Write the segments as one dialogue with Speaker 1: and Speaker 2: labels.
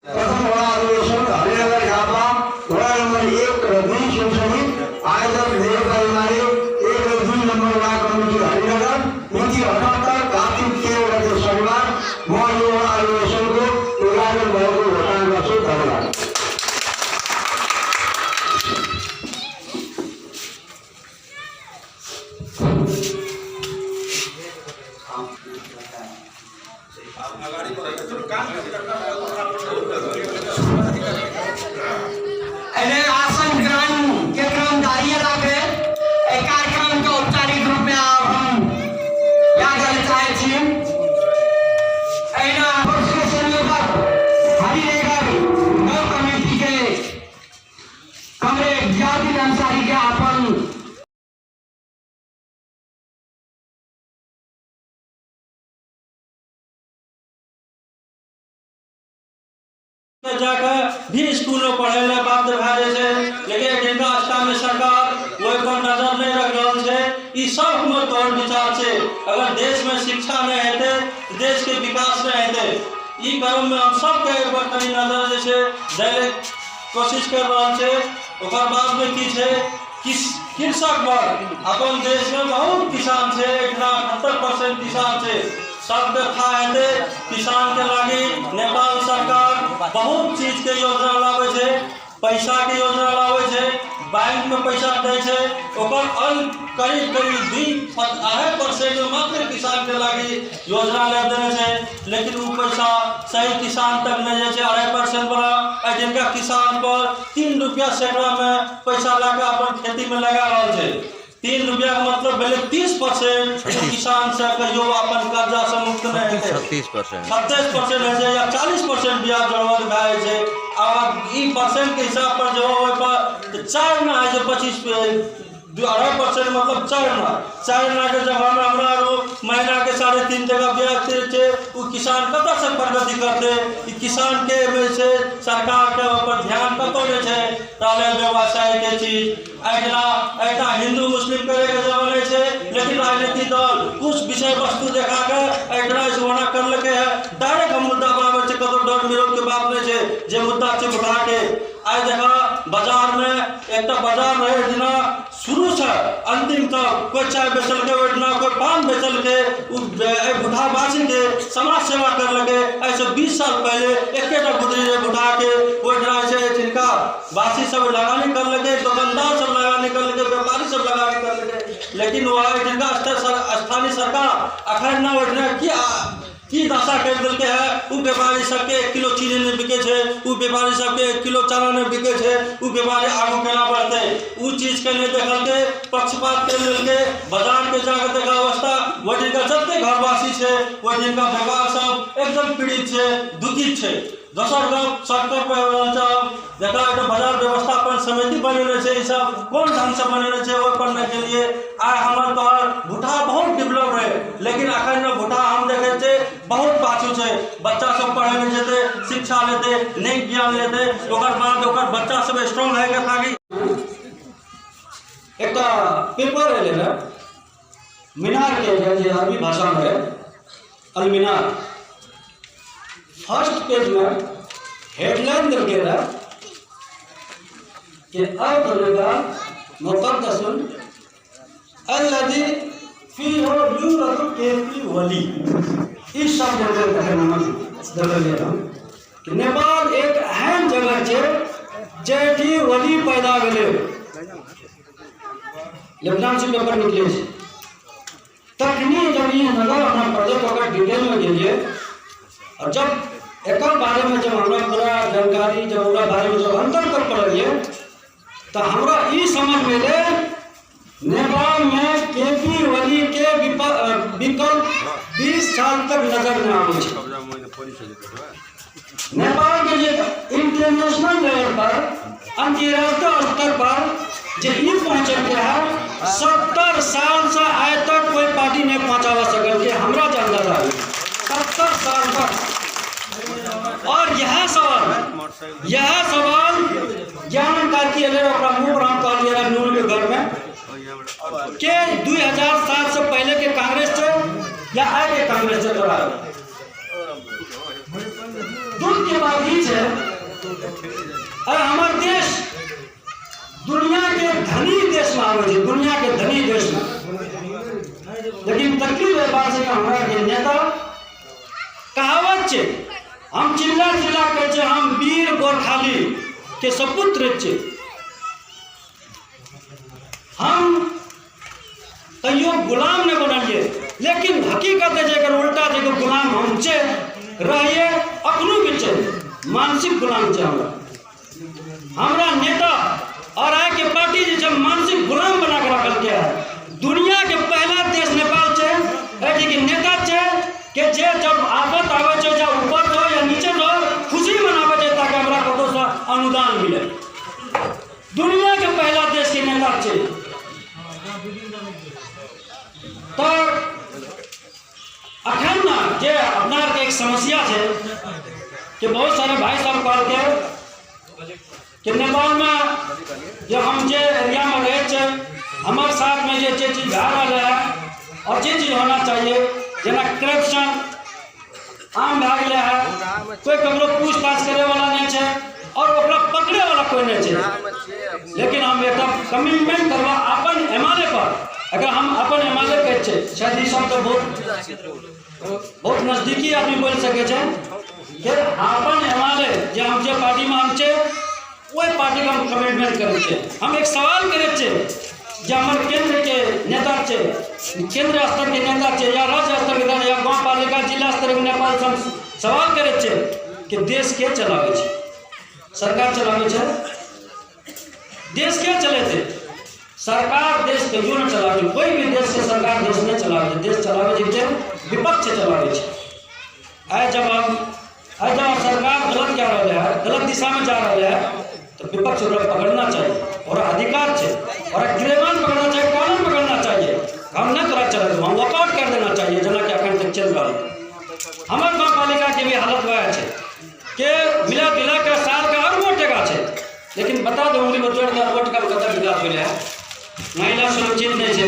Speaker 1: प्रथम घोड़ा अधिवेशन हरिनगर झापा घोड़ा नंबर 1 रजनी शिवसैनिक आयोजक देव परिवारी 1 Rajni number ward committee Harinagar मिति 78 कार्तिक 13 गते शनिबार म यो घोड़ा अधिवेशनको उद्घाटन भएको घोषणा गर्छु। धन्यवाद।
Speaker 2: आसन ग्रहण के कर्मचारियों के कार्यक्रम के औपचारिक रूप में हम याद करना चाहते हैं। हरिनगर नगर कमेटी के कमरे ज्ञाति अंसारी के आपन
Speaker 3: जाकर भी स्कूल में पढ़े ले बाप भाई से, लेकिन जिनका स्थानीय सरकार वही पर नजर नहीं रख रहा है। ये सब हमर तौर विचार से अगर देश में शिक्षा नहीं हेते देश के विकास नहीं हेते। ये क्रम में हम सब के ऊपर कड़ी नजर जैसे दैले कोशिश कर रहा है। ओकर बाद में की है कृषक वर्ग अपन देश में बहुत किसान से 78% किसान से सबके था हेते किसान के लागी नेपाल सरकार बहुत चीज के योजना लावे छे, पैसा के योजना लावे छे, बैंक में पैसा दे छे, ओकर करीब 2.5% मात्र किसान के लागी योजना ले देने छे। लेकिन वो पैसा सही किसान तक नहीं जाए छे। 2.5% वाला जिनका किसान पर 3 रुपया सैकड़ा में पैसा लाके अपन खेती में लगा रहा छे। 3 रुपया का मतलब पहले 30% किसान से जो अपन कर्जा से मुक्त नहीं है 37% है या 40% ब्याज जरूरत भाई है। और ई परसेंट के हिसाब पर जो हो पर 4 ना है जो 25 2.5% मतलब 4 ना के जब हमरा महीना के 3.5 टका ब्याज थे वो किसान कत से प्रगति करते। किसान के में से सरकार के ऊपर ध्यान कतो नहीं है। ताले व्यवसाय के चीज ऐसा हिंदू मुस्लिम करे के जमाने से, लेकिन राजनीतिक दल कुछ विषय वस्तु देखा के ऐसा होना कर लगे है। डायरेक्ट हम मुद्दा बराबर से कतो डर विरोध के बात नहीं है जे मुद्दा से उठा के आज देखा बाजार में एक बाजार रहे जना शुरू से अंतिम तक कोई चाय बेचल के बैठना कोई पान बेचल के बुढ़ावासी के समाज सेवा कर लगे। ऐसे 20 साल पहले एक बुढ़ी बुढ़ा के बैठना से जिनका वासी सब लगाने कर लगे, दुकानदार सब लगाने कर लगे, व्यापारी सब लगाने कर लगे। लेकिन वह जिनका स्थानीय सरकार अखन न बैठने की दशा कर दिल के है। वो व्यापारी सबके 1 किलो चीनी नहीं बिके छे, वो व्यापारी सबके 1 किलो चना नहीं बिके छे। वो व्यापारी आगू केना बढ़ते वो चीज के नहीं देखल के पक्षपात कर मिल के बाजार के जाकर देखा अवस्था वो जिनका जते घरवासी छे वो जिनका व्यापार सब एकदम पीड़ित छे दुखित छे। दोसर गप सरकार पर देखा बाजार व्यवस्थापन समिति बनेने से सब कौन ढंग से बनेने से वो करने के लिए आज हमारे तो भूटा बहुत डेवलप है। लेकिन अखन भूटा हम देखे थे बहुत पाछू है। बच्चा सब पढ़े नहीं जाते, शिक्षा लेते नहीं ज्ञान लेते, बाद बच्चा सब स्ट्रॉन्ग है ताकि एक पेपर है लेना मीनार के अरबी भाषा में अलमीनार फर्स्ट पेज में हेडलाइन दे के रहा कि अबलगा मुक़द्दसुन अल्लज़ी फ़ीही यूरतु केफ़ी वली। इस शब्द के दखल कि नेपाल एक अहम जगह है जेठी वली पैदा भेले। लेफ्टिनेंट से पेपर निकले तखनी जब ये नगर अपना प्रोजेक्ट होकर डिटेल में गेलिए और जब एक बारे में जब हमरा पूरा जानकारी जब पूरा बारे में जब अंतर कर पड़िए तो हमरा ई समझ में ले नेपाल में केपी वली के विकल्प 20 साल तक नजर न आवे छे। नेपाल के जे इंटरनेशनल लेवल पर अंतर्राष्ट्रीय स्तर पर जे ई पहुंचल के है 70 साल से आज तक कोई पार्टी नहीं पहुंचावा सकल के हमरा जानकारी है 70 साल तक। और यह सवाल ज्ञान कार्य मुंह राम कालिया नून के घर में के 2007 से पहले के कांग्रेस से या आगे कांग्रेस से तोड़ा
Speaker 4: के बात ही है और हमारे देश दुनिया के धनी देश में आवे छे, दुनिया के धनी देश में। लेकिन तकलीफ है बात है कि हमारा के नेता कहावत छे, हम चिल्ला चिल्ला के छे हम वीर गोरखाली के सपुत्र छे, हम कहियो गुलाम नहीं बनलिए। लेकिन हकीकत है जेकर उल्टा जेकर गुलाम हम छे रहिए अखनो भी छे, मानसिक गुलाम छे हमरा नेता और आय के पार्टी जे मानसिक गुलाम बना के रखल के है। दुनिया के पहला देश नेपाल छे एठी के नेता छे के जे जब आफत आवे छे या ऊपर हो या नीचे हो खुशी मनावे छे ताकि हमरा कतो से अनुदान मिले। दुनिया के पहला देश के नेता छे। तो अखन ना जे अपना के एक समस्या है कि बहुत सारे भाई साहब कहल के कि नेपाल में जो हम जे एरिया में रहे छे हमारे साथ में जे चीज भा रहा है और जे चीज होना चाहिए जना करप्शन आम भा गया है, कोई ककरो पूछताछ करे वाला नहीं छे और ओकरा पकड़े वाला कोई नहीं छे। लेकिन हम एक कमिटमेंट करवा अपन एमएलए पर, अगर हम अपन एमएलए के छे शायद ई सब तो बहुत नजदीकी आदमी बोल सके छे कि अपन एमएलए जे हम जे पार्टी में हम छे वही पार्टी का हम कमिटमेंट करे छे। हम एक सवाल करे छे जे हमर केंद्र के नेता छे, केंद्र स्तर के नेता छे या राज्य स्तर के नेता या गांव पालिका जिला स्तर के नेपाल से सवाल करे छे कि देश के चलावे छे, सरकार चलावे छे, देश के चले थे सरकार देश के यूं चलावे, कोई भी देश के सरकार देश में चलावे, देश चलावे जे विपक्ष चलावे छे। आय जब सरकार गलत क्या रहा है, गलत दिशा में जा रहा है तो विपक्ष को पकड़ना चाहिए और अधिकार है और गिरेबान पकड़ना चाहिए, कानून पकड़ना चाहिए। हम नहीं तोरा चले हम वॉकआउट कर देना चाहिए जना कि अखन तक चल रहा है। हमारे गाँव पालिका के भी हालत वह है कि मिला जुला के साल का हर वोट टका है, लेकिन बता दो उंगली पर जोड़ के वोट का कतरा विकास हो है, महिला सुरक्षित नहीं है।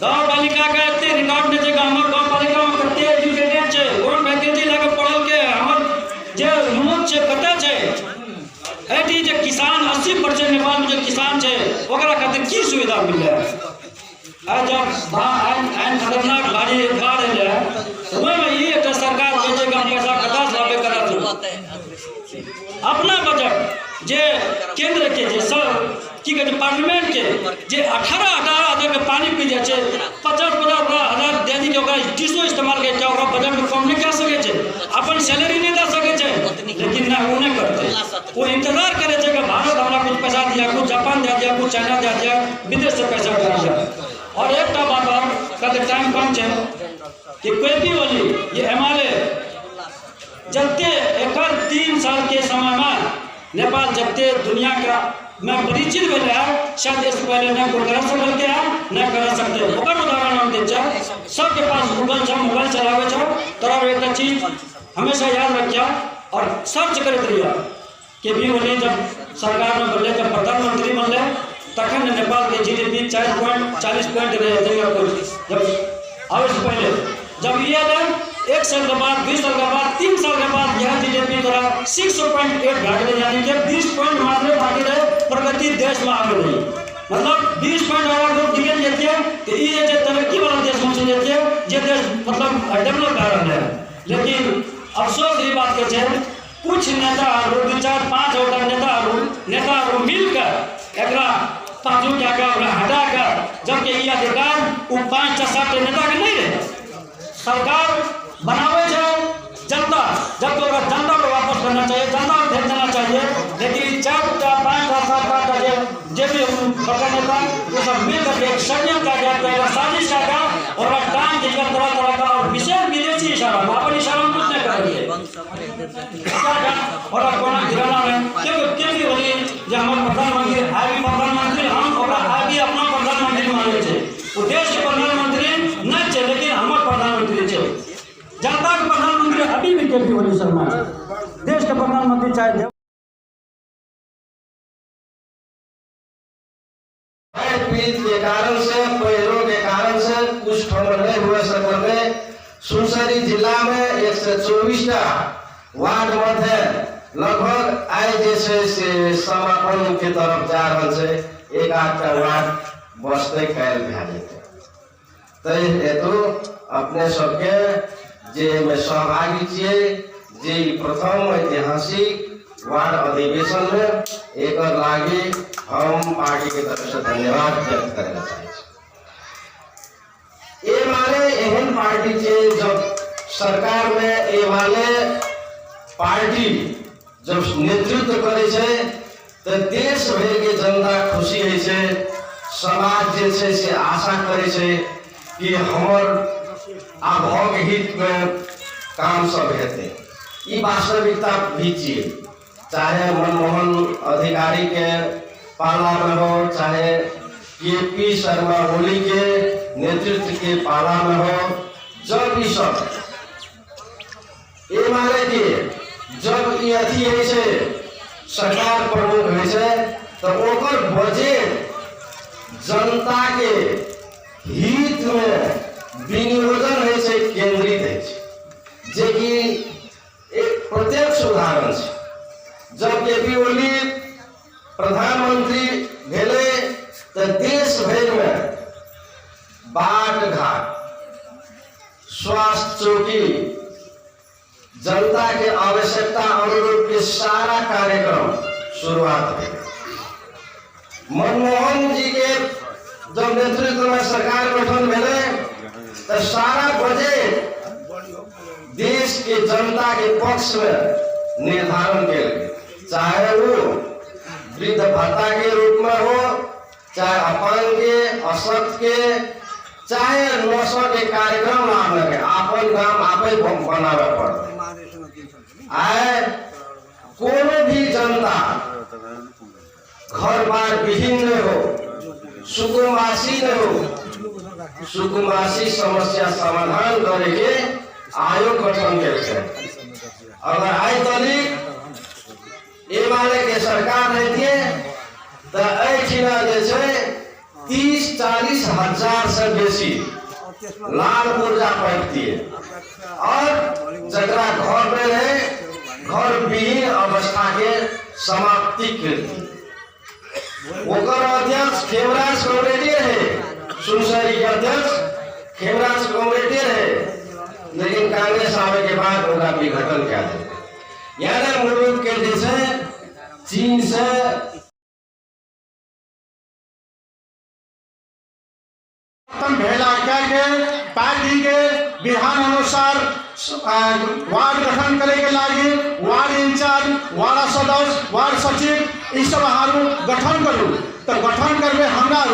Speaker 4: गाँव पालिका का इतने रिकॉर्ड नहीं है, हमारे गाँव पालिका में कते एजुकेटेड है, कौन वैकेंसी लगे पढ़ल के हमर जे युवक है कते है। एटी जे किसान 80% नेपाल में जो किसान है ओकरा खातिर की सुविधा मिल है। आज जब आइन खतरनाक भारी बाढ़ है वही में ये एक सरकार के कम पैसा 50 लाख करा अपना बजट जे केंद्र के जे सब की कहते पार्लियामेंट के जे 18,000 के पानी पी जाए 50,000 दे दी के टिशू इस्तेमाल के बजट में कम नहीं कर सके छे, अपन सैलरी नहीं दे सके छे। लेकिन ना वो नहीं करते, वो इंतजार करे छे कि भारत हमरा कुछ पैसा दिया, कुछ जापान दे दिया, कुछ चाइना दे दिया, विदेश से पैसा दे दिया। और एक बात और कहते टाइम कम है कि कोई भी बोली ये एमएलए जबते एक 3 साल के समय में नेपाल जबते दुनिया का मैं परिचित भेल है शायद इससे पहले न कोई कर सकल है न कर सकते। ओकर उदाहरण हम दे छे, सबके पास गूगल छे, मोबाइल चलावे छे, तोरा एक चीज हमेशा याद रखिया और सर्च करते रहिया कि भी बोले जब सरकार में बोले जब प्रधानमंत्री बनले तखन नेपाल के जीडीपी 40 पॉइंट रहे जब आवे से पहले, जब ये एक साल के बाद 20 साल के बाद 3 साल के बाद यह जीडीपी तोरा 6.8 घट गए, यानी कि 20 पॉइंट मात्र बाकी रहे प्रगति देश में आगे रही। मतलब 20 पॉइंट अगर लोग निकल जाते हैं तो ये जो तरक्की वाला देश में चले जाते हैं जो देश मतलब डेवलप कर रहा है। लेकिन अफसोस ये बात के कुछ नेता 2-4-5 नेता मिलकर एकरा पाँचों क्या हटा कर जबकि ये अधिकार 5-7 नेता के नहीं रहे। सरकार बनावे छे जनता, जब तो जनता को वापस करना चाहिए, जनता को भेज देना चाहिए। लेकिन 4-5-7 जे भी नेता वो सब मिल करके एक षड्यंत्र का साजिश का और काम जिसका तरह का और विशेष विदेशी इशारा अपन इशारा कुछ नहीं करेंगे और कोना गिराना है क्योंकि बोली जो हमारे प्रधानमंत्री प्रधानमंत्री हम अपना प्रधानमंत्री माने छे, वो देश के प्रधानमंत्री नहीं छे लेकिन हमारे प्रधानमंत्री छे। जनता के प्रधानमंत्री अभी भी केपी ओली शर्मा है, देश के प्रधानमंत्री चाहे
Speaker 1: के कारण से पैरों के कारण से कुछ ठंड नहीं हुए सफर में सुनसरी जिला में 124
Speaker 5: वार्ड मध्य लगभग आय जैसे से समापन के तरफ जा रहा है। एक आधटा वार्ड बसते कैल भे जेते तै हेतु अपने सबके जे में सहभागी छिए जे प्रथम ऐतिहासिक वार्ड अधिवेशन में एक लागी हम पार्टी के तरफ से धन्यवाद व्यक्त करना चाहिए। ये माने एहन पार्टी छे जब सरकार में ये वाले पार्टी जब नेतृत्व करे छे तो देश भर के जनता खुशी है छे, समाज जे छे से आशा करे छे कि हमर आभोग हित में काम सब हेते। ई वास्तविकता भी छिए, चाहे मनमोहन अधिकारी के पाला में हो, चाहे के.पी. शर्मा ओली के नेतृत्व के पाला में हो। जब ये सब ये माने कि जब ये अथी है से सरकार प्रमुख है से तो ओकर बजट जनता के हित में विनियोजन है से केंद्रित है, जे कि एक प्रत्यक्ष उदाहरण है। जब के.पी. ओली प्रधानमंत्री भेले तो देश भर में बाट घाट, स्वास्थ्य चौकी, जनता के आवश्यकता अनुरूप के सारा कार्यक्रम शुरुआत हुई। मनमोहन जी के जब नेतृत्व में सरकार गठन भेले तो सारा बजट देश के जनता के पक्ष में निर्धारण के लिए, चाहे वो वृद्ध भत्ता के रूप में हो, चाहे अपांग के, असत के, चाहे नशा के कार्यक्रम लाभ लगे, आपन काम आपे बनावे पड़ते। आए कोनो भी जनता घर बार विहीन न हो, सुकुमासी न हो, सुकुमासी समस्या समाधान करे के आयोग गठन के। अगर आई तलिक ये माने के सरकार रहती तो एठिना जे छे 30-40 हजार से बेसी लाल ऊर्जा पैकती है और जकरा घर में रहे घर विहीन अवस्था के समाप्ति करती। ओकर अध्यक्ष खेमराज कॉमरेडी है, सुनसरी के अध्यक्ष खेमराज कॉमरेडी है, लेकिन कांग्रेस आने के बाद उनका विघटन किया जाए। यानी मुल्क के जैसे चीन से
Speaker 6: भेला करके पार्टी के विधान अनुसार वार्ड गठन करे के लागी वार्ड इंचार्ज, वार्ड सदस्य, वार्ड सचिव ई सब हारू गठन करू। तो गठन करबे हमरा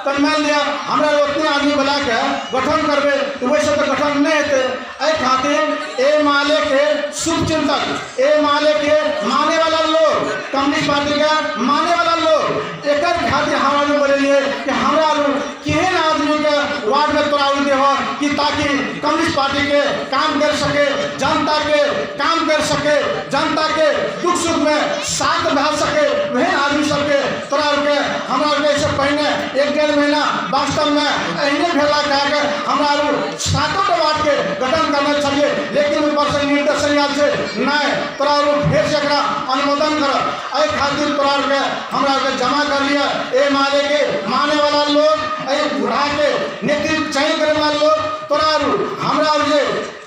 Speaker 6: तो मान लिया हमरा उतने आदमी बुला के गठन करबे तो वैसे तो गठन नहीं हेते। एहि खातिर ए माले के शुभ चिंतक, ए माले के माने वाला लोग, कम्युनिस्ट पार्टी के माने वाला लोग एक खातिर हमारे बोलिए कि हमरा केहन आदमी के वार्ड में तोड़ा देव कि ताकि कम्युनिस्ट पार्टी के काम कर सके, जनता के काम कर सके, जनता के दुख सुख में साथ बह सके। वही आदमी सबके तोड़ा के हमरा से पहले 1-1.5 महीना वास्तव में अहिने भेला कर हमारा 7 वार्ड के गठन करना चाहिए, लेकिन ऊपर से निर्देशन आयल से नहीं तोरा फिर से अनुमोदन कर। एहि खातिर तोरा के हमरा के जमा कर लिया। ए माले के माने वाला लोग, बुढ़ा के नेतृत्व चाहिए करे वाला लोग तोरा हमरा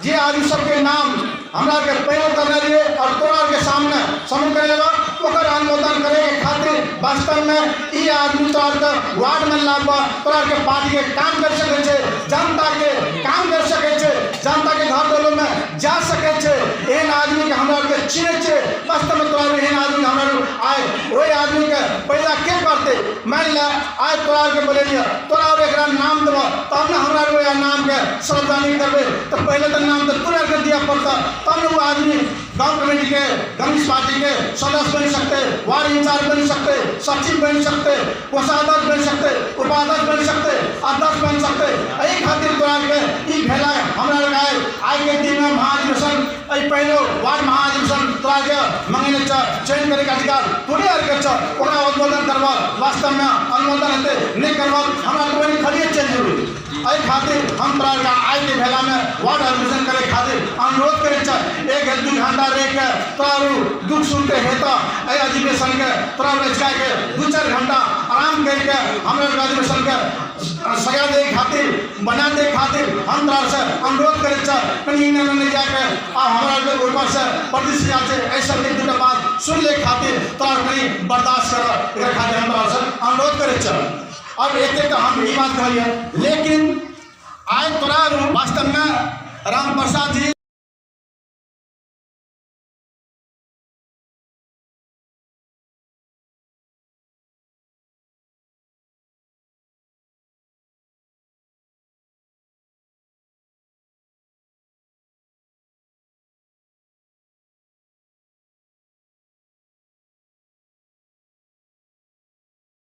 Speaker 6: जे आदमी सबके नाम हमरा के प्रयोग करने लिए और तोरा के सामने समूह करेगा ओकर अनुमोदन करे के खातिर वास्तव में ई आदमी तोरा के वार्ड में लाबा तोरा के पार्टी के काम कर सके छे, जनता के काम कर सके छे, जनता के घर टोलो में जा सके छे। एहन आदमी के हमरा के चिन्हे छे। वास्तव में तोरा एहन आदमी हमरा आए वही आदमी के पैदा के करते। मान ले आज तोरा के बोले तोरा एकरा नाम देबो तब ना हमरा रो नाम के श्रद्धांजलि करबे। तो पहले तो नाम तो तोरा के दिया पड़ता तब वो आदमी गांव कमेटी के, कम्युनिस्ट पार्टी के सदस्य बन सकते, वार्ड इंचार्ज बन सकते, सचिव बन सकते, कोषाध्यक्ष बन सकते, उपाध्यक्ष बन सकते, अध्यक्ष बन सकते। यही खातिर तोरा के ई भेला हमरा आज के दिन में महाधिवेशन पहले वार्ड महाधिवेशन तोरा के मंगने चयन करे के अधिकार तोरे आर के ओकरा अनुमोदन करवा। वास्तव में अनुमोदन हेते नहीं करवा हमरा तो खड़िए चल जरूरी। एहि खातिर हम हम तोरा का आय के भेला में वार्ड एडमिशन करे खातिर अनुरोध करे छ। 1-2 घंटा रह के तोरा दुख सुनते हेता ए अधिवेशन के तोरा बचका के 2-4 घंटा आराम करके हमरा अधिवेशन के सजा दे खातिर बना दे खातिर हम तोरा से अनुरोध करे छ। कहीं नहीं जाके आ हमरा ऊपर से प्रतिष्ठा से ऐसा एक दूटा बात सुन ले खातिर तोरा कहीं बर्दाश्त कर एकर खातिर हम तोरा से अनुरोध करे छ। अब एक हम ई बात कहलिए, लेकिन आज तोरा वास्तव में राम प्रसाद जी